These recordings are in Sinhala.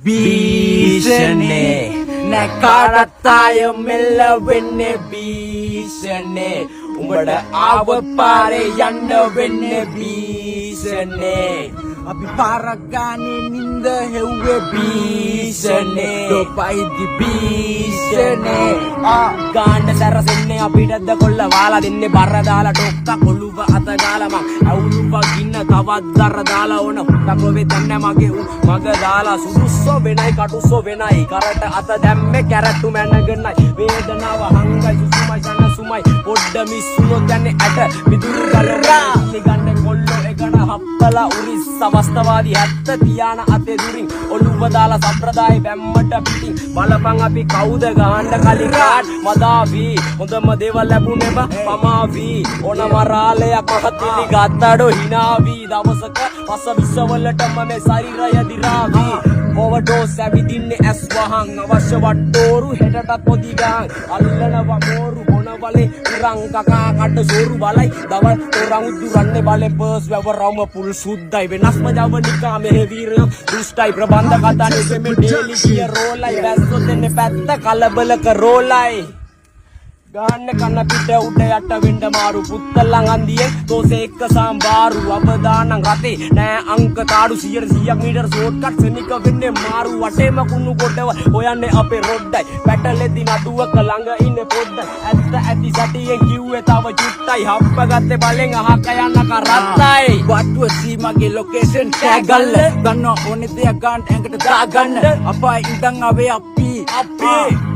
भीषणे नकारताय मेल वेन्ने भीषणे उඹड आव पारे යන්න වෙන්නේ भीषणे අපි පාරක් ගානේ නින්ද හෙව්වේ भीषणे දොපයිදි भीषणे ගාන්න සැරසෙන්නේ අපිටද කොල්ල වාලා දෙන්නේ බර දාලා ටොක්ක කොළුව අත ගාලා මං අවුරුවක් ඉන්න තවත් දර දාලා ඕන හුටකොවේ තන්නේ මගේ මග දාලා සුදුස්සෝ වෙනයි කටුස්සෝ වෙනයි කරට අත දැම්මේ කැරට්ටු මැනගෙනයි වේදනාව හංගයි සුසුමයි සනසුමයි පොඩ්ඩ මිස්සුනොත් යන්නේ ඇට මිදුරු ගලවා නිගන්නේ කොල්ලෝ එකන හප්පලා උරිස් අවස්ථාවාදී ඇත්ත තියාන අතේ දුරින් ඔළුව දාලා සම්ප්‍රදාය බැම්මට පිටින් බලපන් අපි කවුද ගහන්න කලින් කාඩ් මදාවි හොඳම දේවල් ලැබුණේම පමාවි ඕන මරාලයක් මහතිලි ගත්තඩෝ හිනාවි දවසක පස විශ්වවලටම මේ ශරීරය දිරාවි ඕවර්ඩෝස් ඇවිදින්නේ ඇස් වහන් අවශ්‍ය වට්ටෝරු හෙටටත් පොදි ගාන් අල්ලනවා මෝරු බොන බලේ උරන් කකා කඩ සෝරු බලයි දවල් තොරන් උදුරන්නේ බලේ පර්ස් වැවරවම පුල් සුද්දයි වෙනස්ම ජවනිකා මෙහෙ වීරය දුෂ්ටයි ප්‍රබන්ධ කතා නෙමෙ ඩේලි කිය රෝලයි වැස්සෝ දෙන්නේ පැත්ත කලබලක රෝලයි ගාන්න කන පිට උඩ යට වෙන්න මාරු පුත්තලන් අන්දියේ තෝසේ එක්ක සම්බාරු අවදානං රතේ නෑ අංක තාඩු 100ක් මීටර ෂෝට් කට් සෙනික වෙන්නේ මාරු වටේම කුණු කොටව හොයන්නේ අපේ රොඩ්ඩයි පැටලෙදි නඩුවක ළඟ ඉන්නේ පොඩ්ඩයි ඇත්ත ඇති සැටියෙන් කිව්වේ තව චුට්ටයි හම්බ ගත්තේ බලෙන් අහක යන්න කරත්තයි වට්ටුව සී මගේ ලොකේෂන් ටැග් ගල්ල ගන්න ඕනේ දෙයක් ගන්න ඇඟට දාගන්න අපා ඉඳන් ආවේ අපි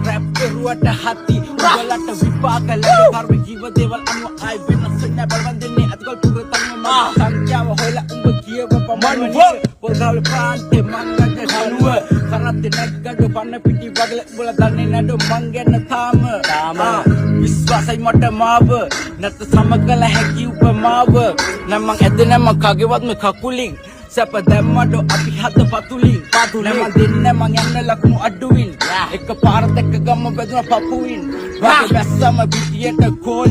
රැප් කරුවට හති උගලට විපාක ලැබෙ කර්ම ජීව දේවල් අනුව ආයි වෙනස් වෙන්න බලවන්දන්නේ අතකල් පුර තන්නේ මම සංඛ්‍යාව හොයලා උඹ කියව පමණ පොල්ගාව ප්‍රාන්තේ මංගඩ කනුව කරත්තේ නැග්ගඩ පන්න පිටි වගල උඹලා දන්නේ නැඩ මං ගැන තාම විශ්වාසයි මට මාව නැත් සමකල හැකි උපමාව නම් මං ඇද නැම කගේවත්ම කකුලින් සැප දැම්මඩ අපි හද පතුලින් නම දෙන්න මං යන්න ලකුණු අඩුවින් එක පාර දෙක ගම බෙදුන පපුවින් වගේ බැස්සම පිටියට කෝල්